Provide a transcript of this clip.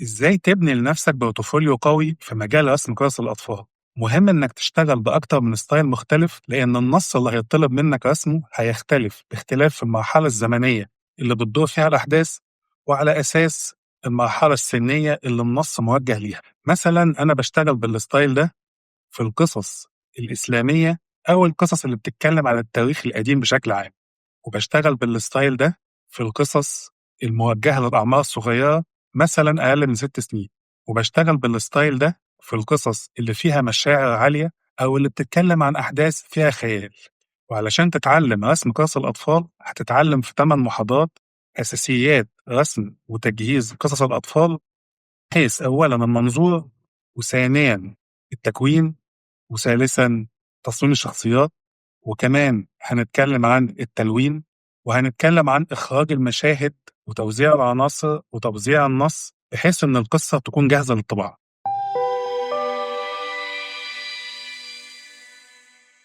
إزاي تبني لنفسك بورتفوليو قوي في مجال رسم قصص الأطفال؟ مهم إنك تشتغل بأكتر من ستايل مختلف لأن النص اللي هيطلب منك رسمه هيختلف باختلاف المرحلة الزمنية اللي بتدور فيها الأحداث، وعلى أساس المرحلة السنية اللي النص موجه ليها. مثلا أنا بشتغل بالستايل ده في القصص الإسلامية أو القصص اللي بتتكلم عن التاريخ القديم بشكل عام، وبشتغل بالستايل ده في القصص الموجهة للأعمار الصغيرة، مثلا أقل من 6 سنين، وبشتغل بالستايل ده في القصص اللي فيها مشاعر عالية أو اللي بتتكلم عن أحداث فيها خيال. وعلشان تتعلم رسم قصص الأطفال هتتعلم في 8 محاضرات أساسيات رسم وتجهيز قصص الأطفال، حيث أولا المنظور، وثانيا التكوين، وثالثا تصميم الشخصيات، وكمان هنتكلم عن التلوين، وهنتكلم عن إخراج المشاهد وتوزيع العناصر وتوزيع النص بحيث إن القصة تكون جاهزة للطباعة.